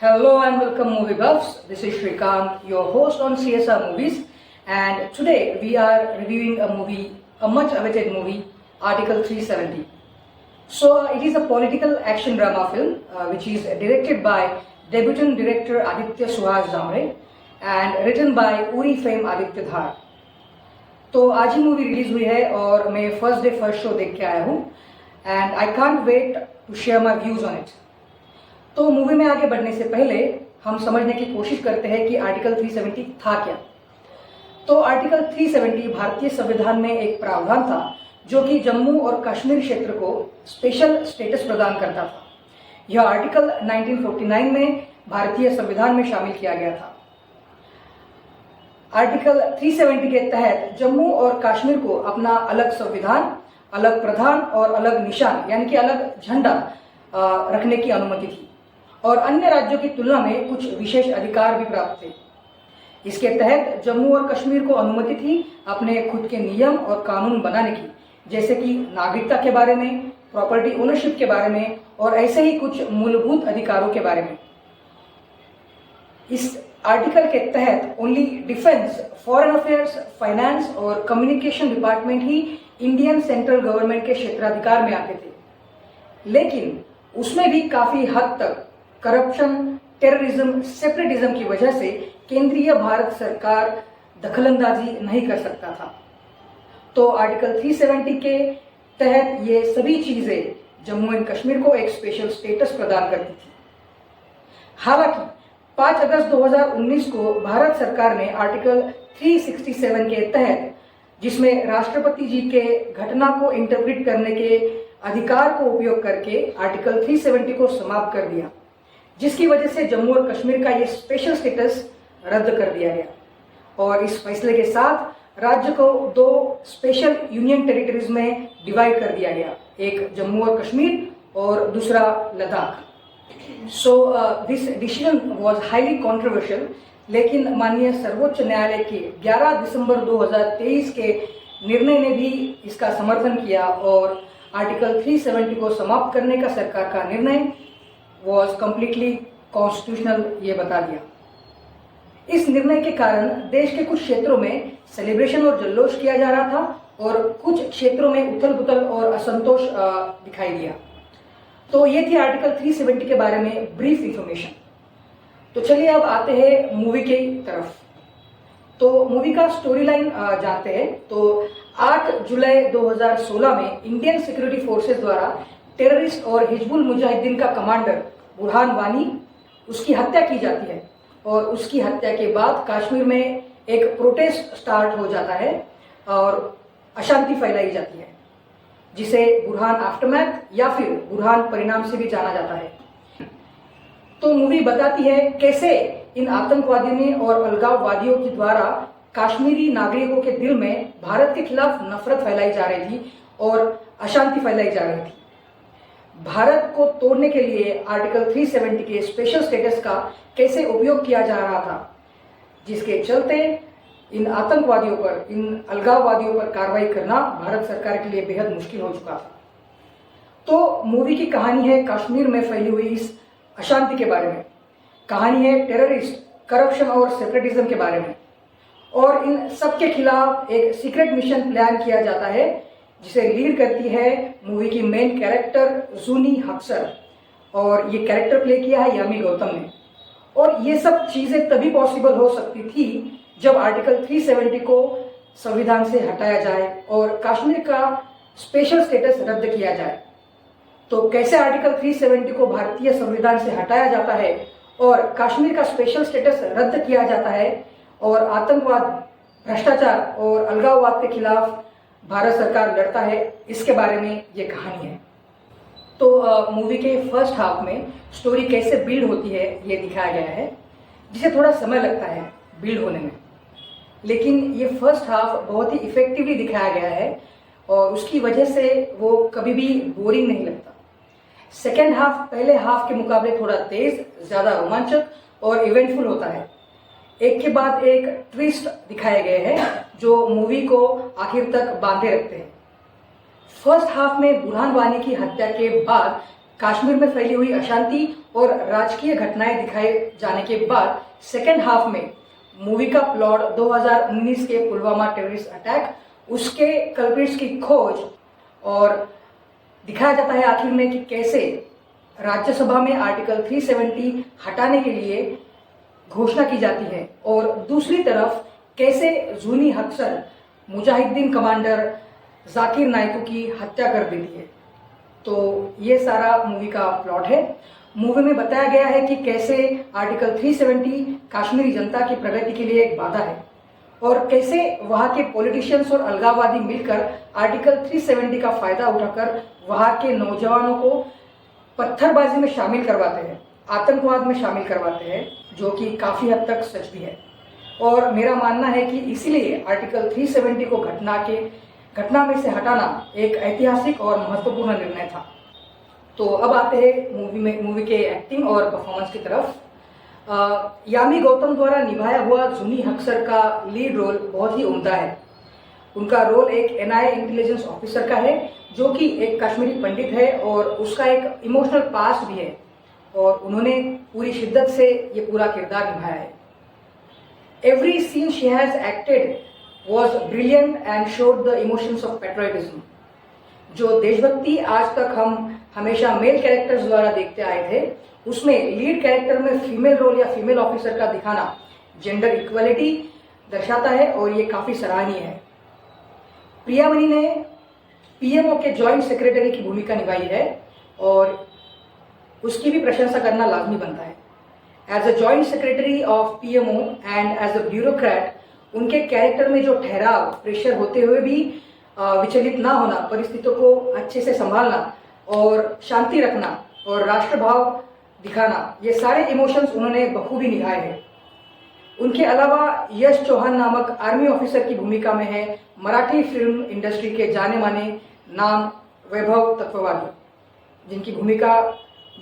Hello and welcome movie buffs. This is Shrikant, your host on CSR Movies, and today we are reviewing a much awaited movie, Article 370. So it is a political action drama film which is directed by debutant director Aditya Suhas Jamre and written by Uri fame Aditya Dhar. तो आज ही movie release हुई है और मैं first day first show देख के आया हूँ and I can't wait to share my views on it. तो मूवी में आगे बढ़ने से पहले हम समझने की कोशिश करते हैं कि आर्टिकल 370 था क्या। तो आर्टिकल 370 भारतीय संविधान में एक प्रावधान था जो कि जम्मू और कश्मीर क्षेत्र को स्पेशल स्टेटस प्रदान करता था। यह आर्टिकल 1949 में भारतीय संविधान में शामिल किया गया था। आर्टिकल 370 के तहत जम्मू और कश्मीर को अपना अलग संविधान, अलग प्रधान और अलग निशान यानी कि अलग झंडा रखने की अनुमति थी और अन्य राज्यों की तुलना में कुछ विशेष अधिकार भी प्राप्त थे। इसके तहत जम्मू और कश्मीर को अनुमति थी अपने खुद के नियम और कानून बनाने की, जैसे कि नागरिकता के बारे में, प्रॉपर्टी ओनरशिप के बारे में और ऐसे ही कुछ मूलभूत अधिकारों के बारे में। इस आर्टिकल के तहत only defence, foreign affairs, finance और कम्युनिकेशन डिपार्टमेंट ही इंडियन सेंट्रल गवर्नमेंट के क्षेत्राधिकार में आते थे, लेकिन उसमें भी काफी हद तक करप्शन, टेररिज्म, सेपरेटिज्म की वजह से केंद्रीय भारत सरकार दखलंदाजी नहीं कर सकता था। तो आर्टिकल 370 के तहत ये सभी चीजें जम्मू एंड कश्मीर को एक स्पेशल स्टेटस प्रदान करती थी। हालांकि 5 अगस्त 2019 को भारत सरकार ने आर्टिकल 367 के तहत, जिसमें राष्ट्रपति जी के घटना को इंटरप्रेट करने के अधिकार को उपयोग करके आर्टिकल 370 को समाप्त कर दिया, जिसकी वजह से जम्मू और कश्मीर का ये स्पेशल स्टेटस रद्द कर दिया गया और इस फैसले के साथ राज्य को 2 स्पेशल यूनियन टेरिटरीज में डिवाइड कर दिया गया, एक जम्मू और कश्मीर और दूसरा Ladakh. So this decision was highly controversial, लेकिन माननीय सर्वोच्च न्यायालय के 11 दिसंबर 2023 के निर्णय ने भी इसका समर्थन किया और आर्टिकल 370 को समाप्त करने का सरकार का निर्णय was completely constitutional ये बता दिया। इस निर्णय के कारण देश के कुछ क्षेत्रों में सेलिब्रेशन और जल्लोष किया जा रहा था और कुछ क्षेत्रों में उथल पुथल और असंतोष दिखाई दिया। तो ये थी आर्टिकल 370 के बारे में ब्रीफ इंफॉर्मेशन। तो चलिए अब आते हैं मूवी की तरफ। तो मूवी का स्टोरी लाइन जानते हैं। तो 8 जुलाई 2016 में इंडियन सिक्योरिटी फोर्सेस द्वारा टेररिस्ट और हिजबुल मुजाहिदीन का कमांडर बुरहान वानी, उसकी हत्या की जाती है और उसकी हत्या के बाद कश्मीर में एक प्रोटेस्ट स्टार्ट हो जाता है और अशांति फैलाई जाती है, जिसे बुरहान आफ्टरमैथ या फिर बुरहान परिणाम से भी जाना जाता है। तो मूवी बताती है कैसे इन आतंकवादियों ने और अलगाववादियों के द्वारा कश्मीरी नागरिकों के दिल में भारत के खिलाफ नफरत फैलाई जा रही थी और अशांति फैलाई जा रही थी। भारत को तोड़ने के लिए आर्टिकल 370 के स्पेशल स्टेटस का कैसे उपयोग किया जा रहा था, जिसके चलते इन आतंकवादियों पर, इन अलगाववादियों पर कार्रवाई करना भारत सरकार के लिए बेहद मुश्किल हो चुका था। तो मूवी की कहानी है कश्मीर में फैली हुई इस अशांति के बारे में, कहानी है टेररिस्ट, करप्शन और सेपरेटिज्म के बारे में, और इन सब के खिलाफ एक सीक्रेट मिशन प्लान किया जाता है जिसे लीड करती है मूवी की मेन कैरेक्टर जूनी हक्सर, और ये कैरेक्टर प्ले किया है यामी गौतम ने। और ये सब चीजें तभी पॉसिबल हो सकती थी जब आर्टिकल 370 को संविधान से हटाया जाए और कश्मीर का स्पेशल स्टेटस रद्द किया जाए। तो कैसे आर्टिकल 370 को भारतीय संविधान से हटाया जाता है और कश्मीर का स्पेशल स्टेटस रद्द किया जाता है और आतंकवाद, भ्रष्टाचार और अलगाववाद के खिलाफ भारत सरकार लड़ता है, इसके बारे में ये कहानी है। तो मूवी के फर्स्ट हाफ में स्टोरी कैसे बिल्ड होती है ये दिखाया गया है, जिसे थोड़ा समय लगता है बिल्ड होने में, लेकिन ये फर्स्ट हाफ बहुत ही इफेक्टिवली दिखाया गया है और उसकी वजह से वो कभी भी बोरिंग नहीं लगता। सेकेंड हाफ पहले हाफ के मुकाबले थोड़ा तेज, ज्यादा रोमांचक और इवेंटफुल होता है। एक के बाद एक ट्विस्ट दिखाए गए हैं जो मूवी को आखिर तक बांधे रखते हैं। फर्स्ट हाफ में बुरहान वानी की हत्या के बाद कश्मीर में फैली हुई अशांति और राजकीय घटनाएं दिखाए जाने के बाद सेकेंड हाफ में मूवी का प्लॉट 2019 के पुलवामा टेररिस्ट अटैक, उसके कल्प्रिट्स की खोज और दिखाया जाता है आखिर में कि कैसे राज्यसभा में आर्टिकल 370 हटाने के लिए घोषणा की जाती है और दूसरी तरफ कैसे जूनी हक्सर मुजाहिदीन कमांडर जाकिर नायकू की हत्या कर देती है। तो ये सारा मूवी का प्लॉट है। मूवी में बताया गया है कि कैसे आर्टिकल 370 कश्मीरी जनता की प्रगति के लिए एक बाधा है और कैसे वहां के पॉलिटिशियंस और अलगाववादी मिलकर आर्टिकल 370 का फायदा उठाकर वहां के नौजवानों को पत्थरबाजी में शामिल करवाते हैं, आतंकवाद में शामिल करवाते हैं, जो कि काफी हद तक सच भी है। और मेरा मानना है कि इसीलिए आर्टिकल 370 को घटना में से हटाना एक ऐतिहासिक और महत्वपूर्ण निर्णय था। तो अब आते हैं मूवी के एक्टिंग और परफॉर्मेंस की तरफ। यामी गौतम द्वारा निभाया हुआ जूनी हक्सर का लीड रोल बहुत ही उम्दा है। उनका रोल एक NIA इंटेलिजेंस ऑफिसर का है जो कि एक कश्मीरी पंडित है और उसका एक इमोशनल पास्ट भी है और उन्होंने पूरी शिद्दत से ये पूरा किरदार निभाया है। Every scene she has acted was brilliant and showed the emotions of patriotism। जो देशभक्ति आज तक हम हमेशा मेल कैरेक्टर्स द्वारा देखते आए थे, उसमें लीड कैरेक्टर में फीमेल रोल या फीमेल ऑफिसर का दिखाना जेंडर इक्वलिटी दर्शाता है और ये काफी सराहनीय है। प्रियामणि ने PMO के जॉइंट सेक्रेटरी की भूमिका निभाई है और उसकी भी प्रशंसा करना लाजमी बनता है। As a joint secretary of PMO and as a bureaucrat उनके कैरेक्टर में जो ठहराव, प्रेशर होते हुए भी विचलित ना होना, परिस्थितियों को अच्छे से संभालना और शांति रखना और राष्ट्रभाव दिखाना, ये सारे इमोशंस उन्होंने बखूबी निभाए हैं। उनके अलावा यश चौहान नामक आर्मी ऑफिसर की भूमिका में है मराठी फिल्म इंडस्ट्री के जाने माने नाम वैभव तत्ववादी, जिनकी भूमिका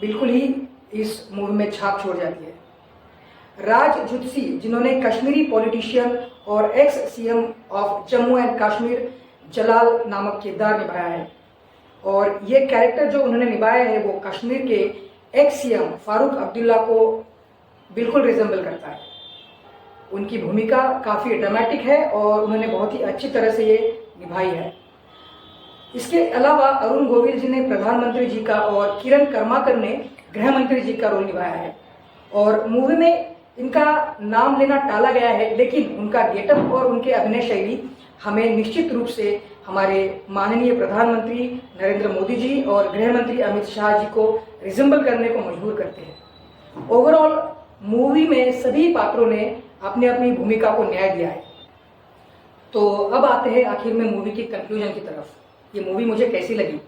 बिल्कुल ही इस मूवी में छाप छोड़ जाती है। राज जुत्सी, जिन्होंने कश्मीरी पॉलिटिशियन और ex CM of Jammu and Kashmir Jalal नामक किरदार निभाया है और ये कैरेक्टर जो उन्होंने निभाया है वो कश्मीर के एक्स CM फारूक अब्दुल्ला को बिल्कुल रिजेंबल करता है। उनकी भूमिका काफ़ी ड्रामेटिक है और उन्होंने बहुत ही अच्छी तरह से ये निभाई है। इसके अलावा अरुण गोविल जी ने प्रधानमंत्री जी का और किरण कर्माकर ने गृह मंत्री जी का रोल निभाया है और मूवी में इनका नाम लेना टाला गया है, लेकिन उनका गेटअप और उनके अभिनय शैली हमें निश्चित रूप से हमारे माननीय प्रधानमंत्री नरेंद्र मोदी जी और गृह मंत्री अमित शाह जी को रिजेंबल करने को मजबूर करते हैं। ओवरऑल मूवी में सभी पात्रों ने अपनी अपनी भूमिका को न्याय दिया है। तो अब आते हैं आखिर में मूवी की कंक्लूजन की तरफ। ये मूवी मुझे कैसी लगी?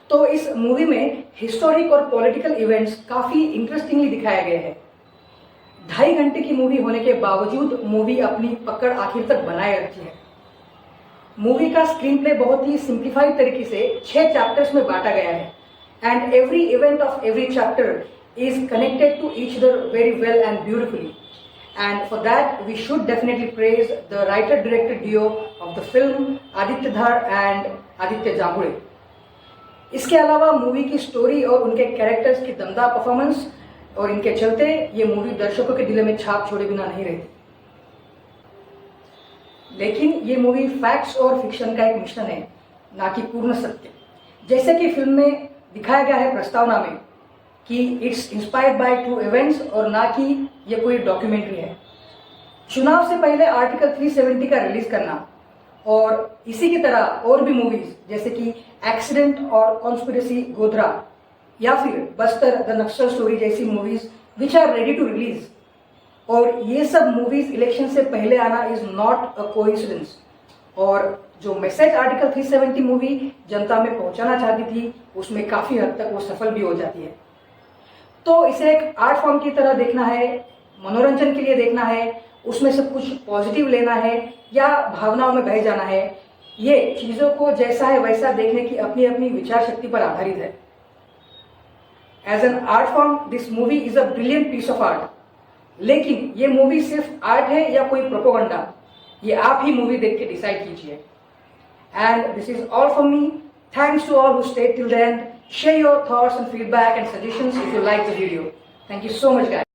तो इस मूवी में हिस्टोरिक और पॉलिटिकल इवेंट्स काफी इंटरेस्टिंगली दिखाए गए हैं। 2.5 घंटे की मूवी होने के बावजूद मूवी अपनी पकड़ आखिर तक बनाए रखती है। मूवी का स्क्रीन प्ले बहुत ही सिंप्लीफाइड तरीके से 6 चैप्टर्स में बांटा गया है and every event of every chapter is connected to each other very well and beautifully, and for that we should definitely praise the writer director duo of the film Aditya Dhar and Aditya Jambule। इसके अलावा movie की story और उनके characters की दमदार performance और इनके चलते ये मूवी दर्शकों के दिलों में छाप छोड़े बिना नहीं रहती। लेकिन ये मूवी फैक्ट्स और फिक्शन का एक मिश्रण है, ना कि पूर्ण सत्य। जैसे कि फिल्म में दिखाया गया है प्रस्तावना में कि it's inspired by true events और ना कि ये कोई डॉक्यूमेंट्री है। चुनाव से पहले आर्टिकल 370 का रिलीज करना और इसी की तरह और भी मूवीज जैसे कि एक्सीडेंट और कॉन्स्पिरेसी गोधरा या फिर बस्तर द नक्सल स्टोरी जैसी movies which are ready to release, और ये सब मूवीज इलेक्शन से पहले आना इज नॉट अ कोइंसिडेंस। और जो मैसेज आर्टिकल 370 मूवी जनता में पहुंचाना चाहती थी उसमें काफी हद तक वो सफल भी हो जाती है। तो इसे एक आर्ट फॉर्म की तरह देखना है, मनोरंजन के लिए देखना है, उसमें सब कुछ पॉजिटिव लेना है या भावनाओं में बह जाना है, ये चीजों को जैसा है वैसा देखने की अपनी अपनी विचार शक्ति पर आधारित है। As an art form this movie is a brilliant piece of art, लेकिन ये मूवी सिर्फ आर्ट है या कोई प्रोपोगंडा, ये आप ही मूवी देख के डिसाइड कीजिए। And this is all from me. Thanks to all who stayed till the end. Share your thoughts and feedback and suggestions if you like the video. Thank you so much, guys.